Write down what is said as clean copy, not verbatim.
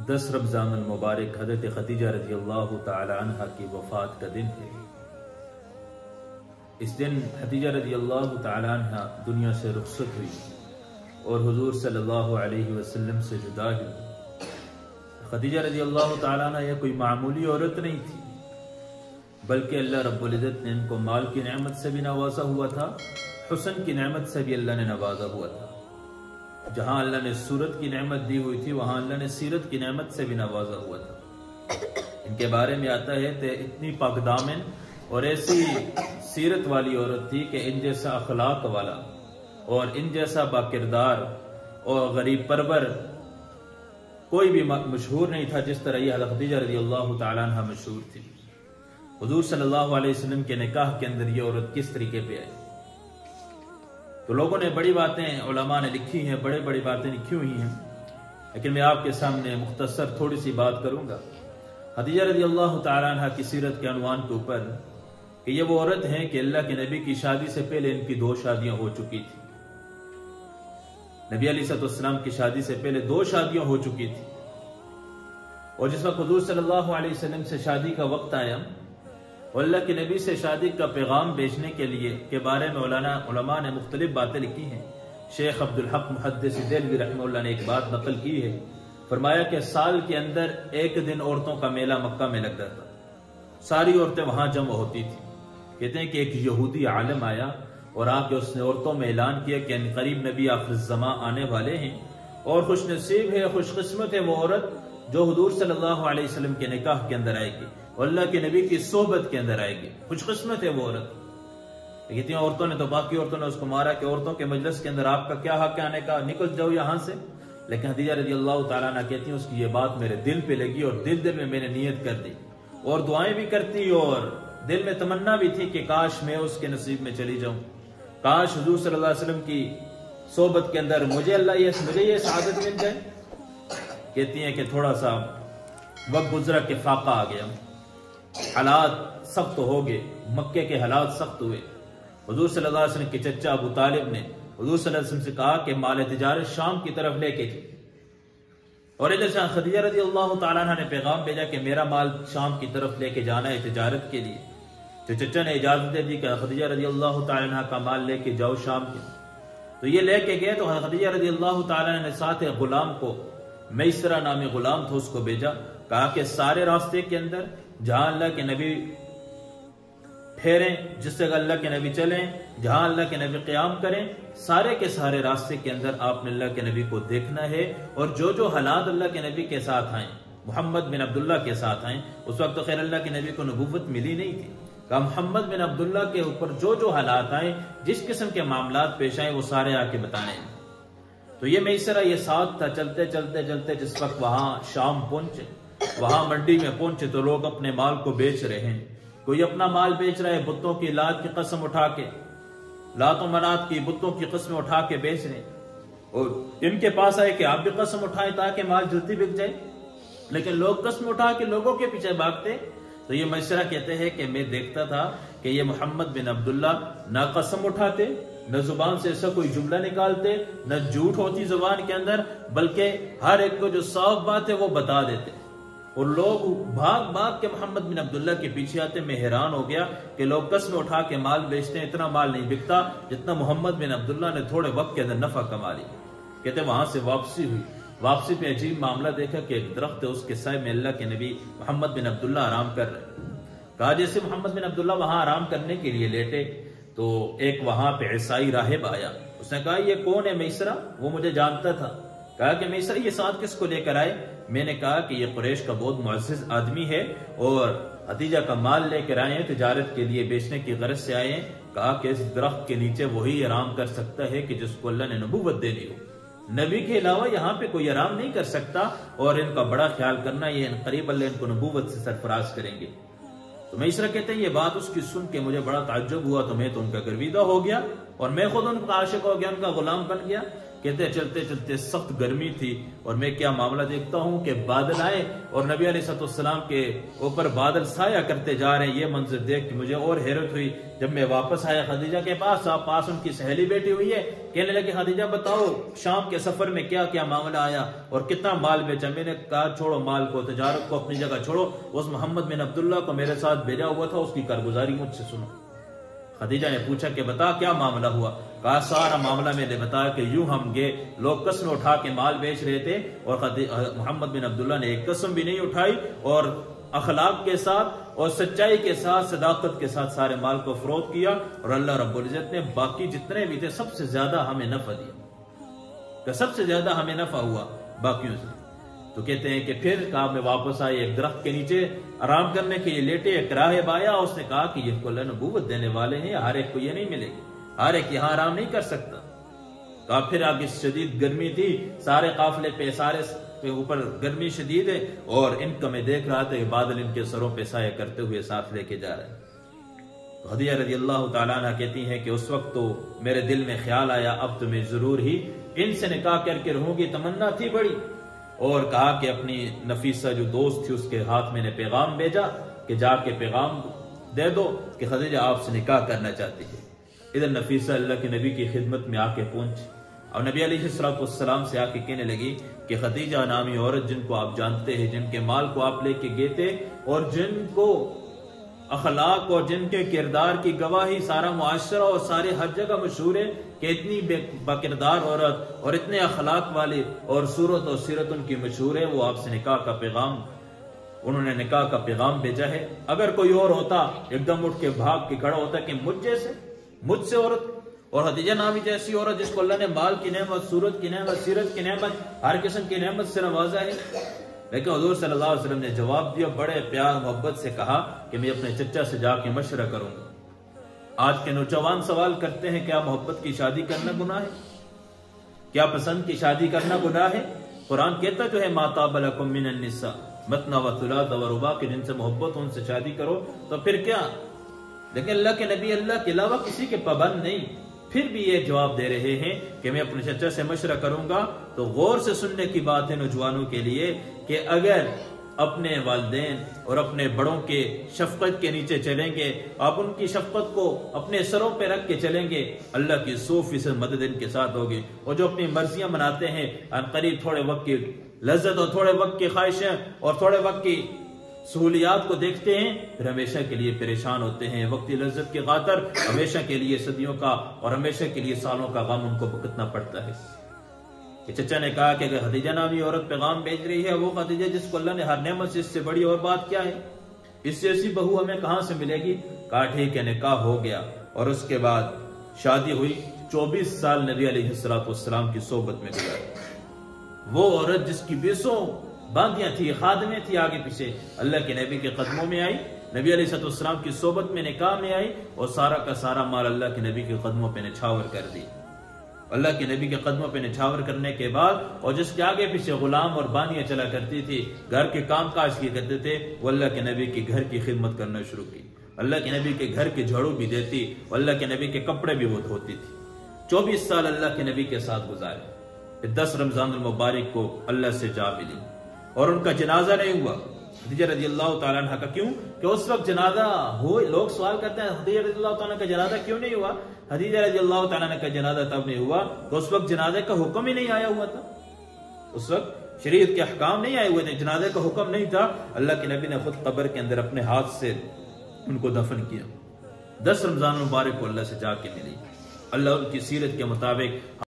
10 رمضان المبارک حضرت خدیجہ رضی اللہ تعالی عنہ کی وفات کا دن ہے۔ اس دن خدیجہ رضی اللہ تعالی عنہ دنیا سے رخصت ہوئی اور حضور صلی اللہ علیہ وسلم سے جدا ہوئی۔ خدیجہ رضی اللہ تعالی عنہ یہ کوئی معمولی عورت نہیں تھی، بلکہ اللہ رب العزت نے ان کو مال کی نعمت سے بھی نوازا ہوا تھا، حسن کی نعمت سے بھی اللہ نے نوازا ہوا تھا۔ جہاں اللہ نے صورت کی نعمت دی ہوئی تھی، وہاں اللہ نے سیرت کی نعمت سے بھی نوازا ہوا تھا۔ ان کے بارے میں آتا ہے کہ اتنی پاک دامن اور ایسی سیرت والی عورت تھی کہ ان جیسا اخلاق والا اور ان جیسا باکردار اور غریب پرور کوئی بھی مشہور نہیں تھا جس طرح یہ حضرت خدیجہ رضی اللہ تعالیٰ عنہ مشہور تھی۔ حضور صلی اللہ علیہ وسلم کے نکاح کے اندر یہ عورت کس طریقے پہ آئی؟ تو لوگوں نے بڑی باتیں علماء نے لکھی ہیں، بڑی باتیں لکھی ہوئی ہیں، لیکن میں آپ کے سامنے مختصر تھوڑی سی بات کروں گا خدیجہ رضی اللہ تعالیٰ عنہ کی سیرت کے عنوان کے اوپر، کہ یہ وہ عورت ہیں کہ اللہ کے نبی کی شادی سے پہلے ان کی 2 شادیاں ہو چکی تھی۔ نبی علیہ السلام کی شادی سے پہلے 2 شادیاں ہو چکی تھی، اور جس وقت حضور صلی اللہ علیہ وسلم سے شادی کا وقت آیا اور اللہ کے نبی سے شادی کا پیغام بھیجنے کے بارے میں علماء نے مختلف باتیں لکھی ہیں۔ شیخ عبدالحق محدث دہلوی رحمہ اللہ نے ایک بات نقل کی ہے، فرمایا کہ سال کے اندر 1 دن عورتوں کا میلہ مکہ میں لگتا تھا، ساری عورتیں وہاں جمع ہوتی تھی۔ کہتے ہیں کہ ایک یہودی عالم آیا اور آ کے اس نے عورتوں میں اعلان کیا کہ ان قریب نبی آخر الزماں آنے والے ہیں، اور خوش نصیب ہے، خوش قسمت ہے وہ عورت جو حضور صلی اللہ علیہ وسلم کے نکاح کے اندر آئے گی اور اللہ کے نبی کی صحبت کے اندر آئے گی، خوش قسمت ہے وہ عورت۔ کہتی ہیں عورتوں نے تو باقی عورتوں نے اس کو مارا کہ عورتوں کے مجلس کے اندر آپ کا کیا حق ہے آنے کا، نکل جاؤ یہاں سے۔ لیکن خدیجہ رضی اللہ تعالیٰ عنہ کہتی ہیں اس کی یہ بات میرے دل پہ لگی اور دل میں نے نیت کر دی اور دعائیں بھی کرتی اور دل میں تمنا بھی تھی کہ کاش میں اس کے نصیب میں چلی جاؤں، کاش حضور صلی اللہ علیہ وسلم کی صحبت کے اندر مجھے یہ سعادت مل جائے۔ کہتی ہیں کہ تھوڑا سا وقت گزرا کہ فاقہ آ گیا، حالات سخت ہو گئے، مکے کے حالات سخت ہوئے۔ حضور صلی اللہ علیہ وسلم کے چچا ابو طالب نے حضور صلی اللہ علیہ وسلم سے کہا کہ مال تجارت شام کی طرف لے کے جائے، اور ادھر سے خدیجہ رضی اللہ تعالیٰ عنہ نے پیغام بھیجا کہ میرا مال شام کی طرف لے کے جانا ہے تجارت کے لیے۔ تو چچا نے اجازت دے دی کہ خدیجہ رضی اللہ تعالیٰ عنہ کا مال لے کے جاؤ شام کے۔ تو یہ لے کے گئے تو خدیجہ رضی اللہ تعالیٰ عنہ نے ساتھ غلام کو، میسرہ نامی غلام تھا، اس کو بھیجا، کہا کہ سارے راستے کے اندر جہاں اللہ کے نبی پھیریں، جس جگہ اللہ کے نبی چلیں، جہاں اللہ کے نبی قیام کریں، سارے کے سارے راستے کے اندر آپ نے اللہ کے نبی کو دیکھنا ہے، اور جو حالات اللہ کے نبی کے ساتھ آئیں، محمد بن عبداللہ کے ساتھ آئیں، اس وقت تو خیر اللہ کے نبی کو نبوت ملی نہیں تھی، کہ محمد بن عبداللہ کے اوپر جو حالات آئیں، جس قسم کے معاملات پیش آئیں، وہ سارے آ کے بتانے ہیں۔ تو یہ میسرہ یہ ساتھ تھا، چلتے جس وقت وہاں شام پہنچے، وہاں منڈی میں پہنچے تو لوگ اپنے مال کو بیچ رہے ہیں، کوئی اپنا مال بیچ رہا ہے، بتوں کی لات کی قسم اٹھا کے، لات و منات کی بتوں کی قسم اٹھا کے بیچ رہے ہیں، اور ان کے پاس آئے کہ آپ بھی قسم اٹھائیں تاکہ مال جلدی بک جائے، لیکن لوگ قسم اٹھا کے لوگوں کے پیچھے بھاگتے۔ تو یہ میسرہ کہتے ہیں کہ میں دیکھتا تھا کہ یہ محمد بن عبداللہ نہ قسم اٹھاتے، نہ زبان سے ایسا کوئی جملہ نکالتے، نہ جھوٹ ہوتی زبان کے اندر، بلکہ ہر ایک کو جو صاف بات ہے وہ بتا دیتے، اور لوگ بھاگ کے محمد بن عبداللہ کے پیچھے آتے۔ میں حیران ہو گیا کہ لوگ قسم اٹھا کے مال بیچتے ہیں، اتنا مال نہیں بکتا جتنا محمد بن عبداللہ نے تھوڑے وقت کے اندر نفع کما لی۔ کہتے وہاں سے واپسی ہوئی، واپسی پہ عجیب معاملہ دیکھا کہ ایک درخت ہے، اس کے سائے میں اللہ کے نبی محمد بن عبداللہ آرام کر رہے۔ کہا جیسے محمد بن عبداللہ وہاں آرام کرنے کے لیے لیٹے تو ایک وہاں پہ عیسائی راہب آیا، اس نے کہا یہ کون ہے میسرہ؟ وہ مجھے جانتا تھا۔ کہا کہ میسرہ یہ ساتھ کس کو لے کر آئے؟ میں نے کہا کہ یہ قریش کا بہت معزز آدمی ہے اور خدیجہ کا مال لے کر آئے ہیں، تجارت کے لیے بیچنے کی غرض سے آئے ہیں۔ کہا کہ اس درخت کے نیچے وہی آرام کر سکتا ہے کہ جس کو اللہ نے نبوت دے دی ہو، نبی کے علاوہ یہاں پہ کوئی آرام نہیں کر سکتا، اور ان کا بڑا خیال کرنا، یہ ان قریب اللہ ان کو نبوت سے سرفراز کریں گے۔ تو میسرہ کہتے ہیں یہ بات اس کی سن کے مجھے بڑا تعجب ہوا، تو میں تو ان کا گرویدہ ہو گیا اور میں خود ان کا عاشق ہو گیا، ان کا غلام بن گیا۔ کہتے چلتے چلتے سخت گرمی تھی اور میں کیا معاملہ دیکھتا ہوں کہ بادل آئے اور نبی علیہ السلام کے اوپر بادل سایہ کرتے جا رہے ہیں۔ یہ منظر دیکھ کے مجھے اور حیرت ہوئی۔ جب میں واپس آیا خدیجہ کے پاس ان کی سہیلی بیٹھی ہوئی ہے، کہنے لگی خدیجہ بتاؤ شام کے سفر میں کیا کیا معاملہ آیا اور کتنا مال بیچا؟ میں نے کہا چھوڑو مال کو، تجارت کو اپنی جگہ چھوڑو، اس محمد بن عبداللہ کو میرے ساتھ بھیجا ہوا تھا، اس کی کارگزاری مجھ سے سنو۔ خدیجہ نے پوچھا کہ بتا کیا معاملہ ہوا؟ کہا سارا معاملہ میں نے بتایا کہ یوں ہم گئے، لوگ قسم اٹھا کے مال بیچ رہے تھے اور محمد بن عبداللہ نے ایک قسم بھی نہیں اٹھائی اور اخلاق کے ساتھ اور سچائی کے ساتھ صداقت کے ساتھ سارے مال کو فروخت کیا، اور اللہ رب العزت نے باقی جتنے بھی تھے سب سے زیادہ ہمیں نفع دیا، کہ سب سے زیادہ ہمیں نفع ہوا باقیوں سے۔ تو کہتے ہیں کہ پھر کہا میں واپس آئے، ایک درخت کے نیچے آرام کرنے کے لیے لیٹے، ایک راہب آیا، اس نے کہا کہ یہ کو اللہ نبوت دینے والے ہیں، ہر ایک کو یہ نہیں ملے گی، ہر ایک یہاں آرام نہیں کر سکتا۔ کہا پھر آگے شدید گرمی تھی، سارے قافلے پہ سارے پہ اوپر گرمی شدید ہے، اور ان کا میں دیکھ رہا تھا کہ بادل ان کے سروں پہ سایہ کرتے ہوئے ساتھ لے کے جا رہے ہیں۔ خدیجہ رضی اللہ تعالیٰ عنہ کہتی ہیں کہ اس وقت تو میرے دل میں خیال آیا اب تو میں ضرور ہی ان سے نکاح کر کے رہوں گی، تمنا تھی بڑی، اور کہا کہ اپنی نفیسہ جو دوست تھی اس کے ہاتھ میں نے پیغام بھیجا کہ جا کے پیغام دے دو کہ خدیجہ آپ سے نکاح کرنا چاہتی ہے۔ ادھر نفیسہ اللہ کے نبی کی خدمت میں آ کے پہنچی اور نبی علیہ السلام سے آ کے کہنے لگی کہ خدیجہ نامی عورت جن کو آپ جانتے ہیں، جن کے مال کو آپ لے کے گئے تھے اور جن کو اخلاق اور جن کے کردار کی گواہی سارا معاشرہ اور سارے ہر جگہ مشہور ہے کہ اتنی با کردار عورت اور اتنے اخلاق والی اور صورت اور سیرت ان کی مشہور ہے، وہ آپ سے نکاح کا پیغام، انہوں نے نکاح کا پیغام بھیجا ہے۔ اگر کوئی اور ہوتا ایک دم اٹھ کے بھاگ کے کھڑا ہوتا کہ مجھ سے عورت، اور خدیجہ نامی جیسی عورت جس کو اللہ نے مال کی نعمت، صورت کی نعمت، سیرت کی نعمت، ہر قسم کی نعمت سے نوازا ہے۔ لیکن حضور صلی اللہ علیہ وسلم نے جواب دیا، بڑے پیار محبت سے کہا کہ میں اپنے چچا سے جا کے مشورہ کروں گا۔ آج کے نوجوان سوال کرتے ہیں کیا محبت کی شادی کرنا گناہ ہے؟ کیا پسند کی شادی کرنا گناہ ہے؟ قرآن کہتا جو ہے ما طاب لکم من النساء مثنی و ثلاث و رباع، کہ جن سے محبت ان سے شادی کرو، تو پھر کیا؟ لیکن اللہ کے نبی اللہ کے علاوہ کسی کے پابند نہیں، پھر بھی یہ جواب دے رہے ہیں کہ میں اپنے چچا سے مشورہ کروں گا۔ تو غور سے سننے کی بات ہے نوجوانوں کے لیے کہ اگر اپنے والدین اور اپنے بڑوں کے شفقت کے نیچے چلیں گے، آپ ان کی شفقت کو اپنے سروں پہ رکھ کے چلیں گے، اللہ کی 100% مدد ان کے ساتھ ہوگی۔ اور جو اپنی مرضیاں مناتے ہیں، ان قریب تھوڑے وقت کی لذت اور تھوڑے وقت کی خواہشیں اور تھوڑے وقت کی سہولیات کو دیکھتے ہیں، پھر ہمیشہ کے لیے پریشان ہوتے ہیں۔ وقتی لذت کے خاطر ہمیشہ کے لیے صدیوں کا اور ہمیشہ کے لیے سالوں کا غم ان کو بھگتنا پڑتا ہے۔ کہ چچا نے کہا کہ اگر خدیجہ نامی عورت پیغام بھیج رہی ہے، وہ خدیجہ جس کو اللہ نے ہر نعمت سے، اس سے بڑی اور بات کیا ہے؟ اس سے ایسی بہو ہمیں کہاں سے ملے گی؟ کہا ٹھیک ہے، نکاح ہو گیا اور اس کے بعد شادی ہوئی۔ 24 سال نبی علیہ السلام کی صحبت میں گزارے۔ وہ عورت جس کی 20 باندیاں تھی، خادمیں تھی آگے پیچھے، اللہ کے نبی کے قدموں میں آئی، نبی علیہ السلام کی صحبت میں نکاح میں آئی، اور سارا کا سارا مال اللہ کے نبی کے قدموں پہ نچھاور کر دی۔ اللہ کے نبی کے قدموں پہ نچھاور کرنے کے بعد، اور جس کے آگے پیچھے غلام اور بانیاں چلا کرتی تھی، گھر کے کام کاج کی کرتے تھے، وہ اللہ کے نبی کے گھر کی خدمت کرنا شروع کی۔ اللہ کے نبی کے گھر کے جھاڑو بھی دیتی، اللہ کے نبی کے کپڑے بھی وہ دھوتی تھی۔ 24 سال اللہ کے نبی کے ساتھ گزارے۔ پھر 10 رمضان المبارک کو اللہ سے جا ملی اور ان کا جنازہ نہیں ہوا۔ خدیجہ رضی اللہ تعالیٰ عنہ کا کیوں؟ کہ اس وقت جنازہ ہو، لوگ سوال کرتے ہیں خدیجہ رضی اللہ تعالیٰ کا جنازہ کیوں نہیں ہوا؟ خدیجہ رضی اللہ تعالیٰ عنہ کا جنازہ تب نہیں ہوا کہ اس وقت جنازے کا حکم ہی نہیں آیا ہوا تھا۔ اس وقت شریعت کے احکام نہیں آئے ہوئے تھے، جنازے کا حکم نہیں تھا۔ اللہ کے نبی نے خود قبر کے اندر اپنے ہاتھ سے ان کو دفن کیا۔ 10 رمضان المبارک کو اللہ سے جا کے ملی۔ اللہ ان کی سیرت کے مطابق